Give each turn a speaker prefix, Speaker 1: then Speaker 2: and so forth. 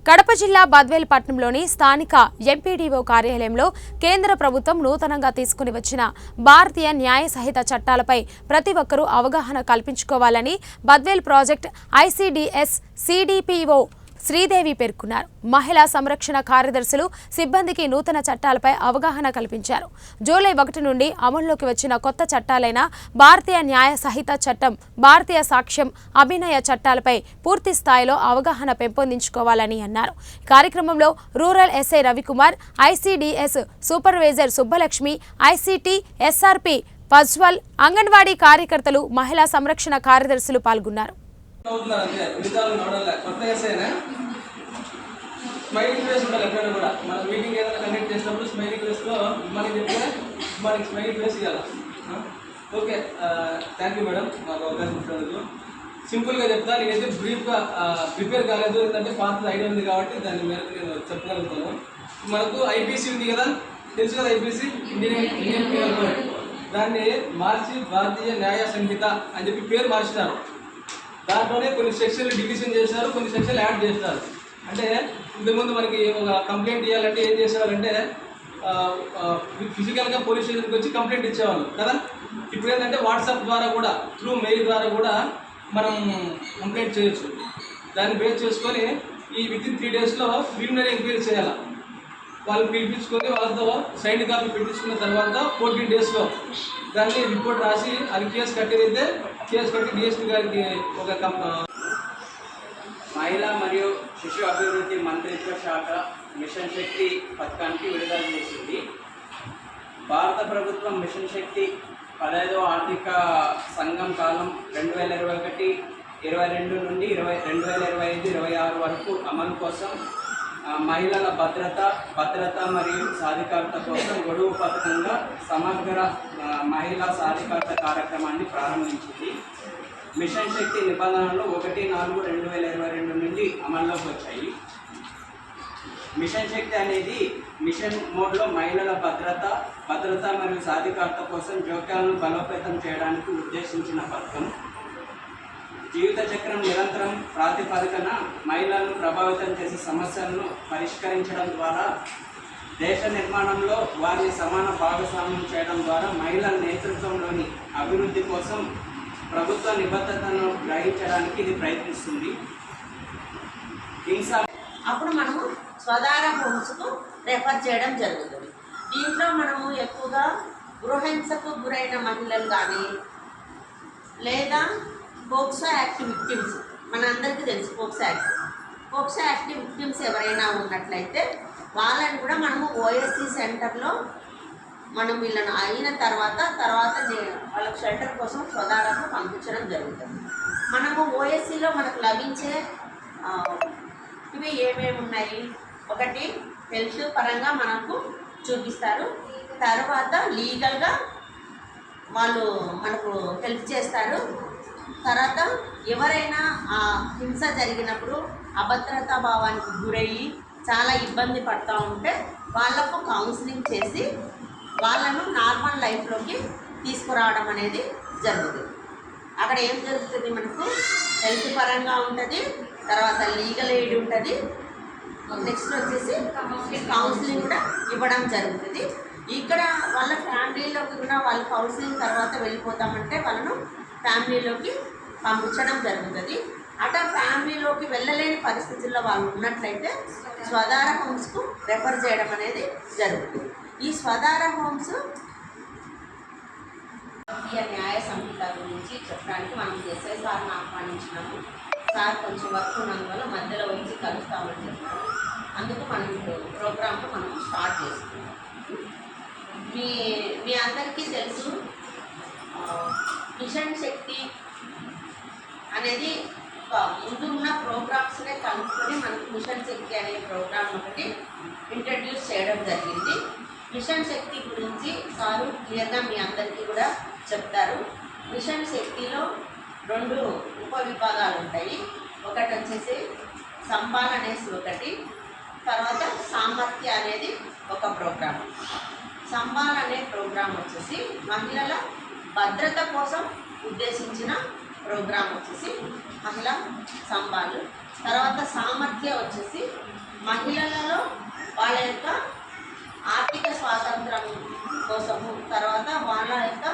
Speaker 1: కడప జిల్లా బద్వేల్ పట్టణంలోని స్థానిక ఎంపీడీఓ కార్యాలయంలో కేంద్ర ప్రభుత్వం నూతనంగా తీసుకుని వచ్చిన భారతీయ న్యాయ సహిత చట్టాలపై ప్రతి ఒక్కరూ అవగాహన కల్పించుకోవాలని Badvel project ICDS CDPO Sridevi పేర్కొన్నారు. మహిళా సంరక్షణ కార్యదర్శులు సిబ్బందికి నూతన చట్టాలపై అవగాహన కల్పించారు. జూలై 1 నుండి అమల్లోకి వచ్చిన కొత్త చట్టాలైన భారతీయ న్యాయ సహిత చట్టం, భారతీయ సాక్ష్యం అభినయ చట్టాలపై పూర్తి స్థాయిలో అవగాహన పెంపొందించుకోవాలని అన్నారు. కార్యక్రమంలో rural SI Ravikumar, ICDS supervisor Subbalakshmi, ICT SRP Pajwal, anganwadi కార్యకర్తలు, మహిళా సంరక్షణ కార్యదర్శులు పాల్గొన్నారు.
Speaker 2: స్మైలింగ్ ఫేస్ ఉండాలి ఎప్పుడైనా కూడా. మన మీటింగ్ ఏదైనా కండక్ట్ చేసినప్పుడు స్మైలింగ్ ఫేస్లో మనకి చెప్తే మనకి స్మైలింగ్ ఫేస్ ఇవ్వాలి. ఓకే, థ్యాంక్ యూ మేడం మాకు అవకాశం ఇచ్చినందుకు. సింపుల్గా చెప్తా, నేనైతే బ్రీఫ్గా ప్రిపేర్ కాలేదు, ఎందుకంటే పాత ఐడియా ఉంది కాబట్టి దాని మేరకు నేను చెప్పగలుగుతాను. మనకు ఐపీసీ ఉంది కదా, తెలుసు కదా, ఐపీసీ ఇండియన్ పీనల్ కోడ్. దాన్ని మార్చి భారతీయ న్యాయ సంహిత అని చెప్పి పేరు మార్చినారు. దాంట్లోనే కొన్ని సెక్షన్లు డివిజన్ చేశారు, కొన్ని సెక్షన్లు యాడ్ చేస్తారు. అంటే ఇంతకుముందు మనకి ఒక కంప్లైంట్ ఇవ్వాలంటే ఏం చేసేవాళ్ళంటే ఫిజికల్గా పోలీస్ స్టేషన్కి వచ్చి కంప్లైంట్ ఇచ్చేవాళ్ళు కదా. ఇప్పుడు ఏంటంటే వాట్సాప్ ద్వారా కూడా, త్రూ మెయిల్ ద్వారా కూడా మనం కంప్లైంట్ చేయొచ్చు. దాన్ని బేస్ చేసుకొని ఈ వితిన్ 3 డేస్లో ప్రిలిమినరీ ఎంక్వైరీ చేయాలి. వాళ్ళు పిలిపించుకొని వాళ్ళతో సైన్ కాపీ పెట్టించుకున్న తర్వాత 14 డేస్లో దాన్ని రిపోర్ట్ రాసి అది కేసు కట్టేదైతే కేసు కట్టి డిఎస్పీ గారికి ఒక
Speaker 3: మహిళా మరియు శిశు అభివృద్ధి మంత్రిత్వ శాఖ మిషన్ శక్తి పథకానికి విడుదల చేసింది. భారత ప్రభుత్వం మిషన్ శక్తి 15వ ఆర్థిక సంఘం కాలం 2021-22 నుండి 2025-26 వరకు అమలు కోసం మహిళల భద్రత మరియు సాధికారత కోసం గొడుగు పథకంగా సమగ్ర మహిళా సాధికారత కార్యక్రమాన్ని ప్రారంభించింది. మిషన్ శక్తి నిబంధనలు 1/4/2022 నుండి అమల్లోకి వచ్చాయి. మిషన్ శక్తి అనేది మిషన్ మోడ్లో మహిళల భద్రత మరియు సాధికారత కోసం జోక్యాలను బలోపేతం చేయడానికి ఉద్దేశించిన పథకం. జీవిత చక్రం నిరంతరం ప్రాతిపదికన మహిళలను ప్రభావితం చేసే సమస్యలను పరిష్కరించడం ద్వారా దేశ నిర్మాణంలో వారిని సమాన భాగస్వామ్యం చేయడం ద్వారా మహిళల నేతృత్వంలోని అభివృద్ధి కోసం ప్రభుత్వ నిబద్ధతను గ్రహించడానికి ఇది ప్రయత్నిస్తుంది.
Speaker 4: అప్పుడు మనము స్వధార హోమ్స్కు రెఫర్ చేయడం జరుగుతుంది. దీంట్లో మనము ఎక్కువగా గృహహింసకు గురైన మహిళలు కానీ, లేదా పోక్సో యాక్ట్ విక్టిమ్స్, మనందరికీ తెలుసు పోక్సో యాక్ట్ విక్టిమ్స్ ఎవరైనా ఉన్నట్లయితే వాళ్ళని కూడా మనము ఓఎస్సీ సెంటర్లో మనం వీళ్ళని అయిన తర్వాత వాళ్ళకి షెల్టర్ కోసం స్వధారకు పంపించడం జరుగుతుంది. మనము ఓఎస్సీలో మనకు లభించే ఇవి ఏమేమి ఉన్నాయి, ఒకటి హెల్త్ పరంగా మనకు చూపిస్తారు, తర్వాత లీగల్గా వాళ్ళు మనకు హెల్ప్ చేస్తారు, తర్వాత ఎవరైనా హింస జరిగినప్పుడు అభద్రతా భావానికి గురయ్యి చాలా ఇబ్బంది పడుతూ ఉంటే వాళ్లకు కౌన్సిలింగ్ చేసి వాళ్ళను నార్మల్ లైఫ్లోకి తీసుకురావడం అనేది జరుగుతుంది. అక్కడ ఏం జరుగుతుంది, మనకు హెల్త్ పరంగా ఉంటుంది, తర్వాత లీగల్ ఎయిడ్ ఉంటుంది, నెక్స్ట్ వచ్చేసి కౌన్సిలింగ్ కూడా ఇవ్వడం జరుగుతుంది. ఇక్కడ వాళ్ళ ఫ్యామిలీలోకి కూడా వాళ్ళ కౌన్సిలింగ్ తర్వాత వెళ్ళిపోతామంటే వాళ్ళను ఫ్యామిలీలోకి పంపించడం జరుగుతుంది. అట్లా ఫ్యామిలీలోకి వెళ్ళలేని పరిస్థితుల్లో వాళ్ళు ఉన్నట్లయితే స్వధార హోమ్స్కు రెఫర్ చేయడం అనేది జరుగుతుంది. ఈ స్వధార హోమ్స్ ఈ న్యాయ సంహిత గురించి చెప్పడానికి మనం ఎస్ఐ సార్ని ఆహ్వానించినాము. సార్ కొంచెం వర్క్ ఉన్నందువల్ల మధ్యలో వచ్చి కలుస్తామని చెప్పారు. అందుకు మనం ప్రోగ్రామ్ను మనం స్టార్ట్ చేసుకున్నాం. మీ అందరికీ తెలుసు, మిషన్ శక్తి అనేది ముందు ఉన్న ప్రోగ్రామ్స్నే కనుక్కొని మనకు మిషన్ శక్తి అనే ప్రోగ్రామ్ ఒకటి ఇంట్రడ్యూస్ చేయడం జరిగింది. మిషన్ శక్తి గురించి సారు క్లియర్గా మీ అందరికీ కూడా చెప్తారు. మిషన్ శక్తిలో 2 ఉపవిభాగాలు ఉంటాయి. ఒకటి వచ్చేసి సంబాల్ అనేసి ఒకటి, తర్వాత సామర్థ్య అనేది ఒక ప్రోగ్రామ్. సంబాల్ అనే ప్రోగ్రాం వచ్చేసి మహిళల భద్రత కోసం ఉద్దేశించిన ప్రోగ్రాం వచ్చేసి మహిళా సంఘాలు. తర్వాత సామర్థ్యం వచ్చేసి మహిళలలో వాళ్ళ యొక్క ఆర్థిక స్వాతంత్రం కోసము, తర్వాత వాళ్ళ యొక్క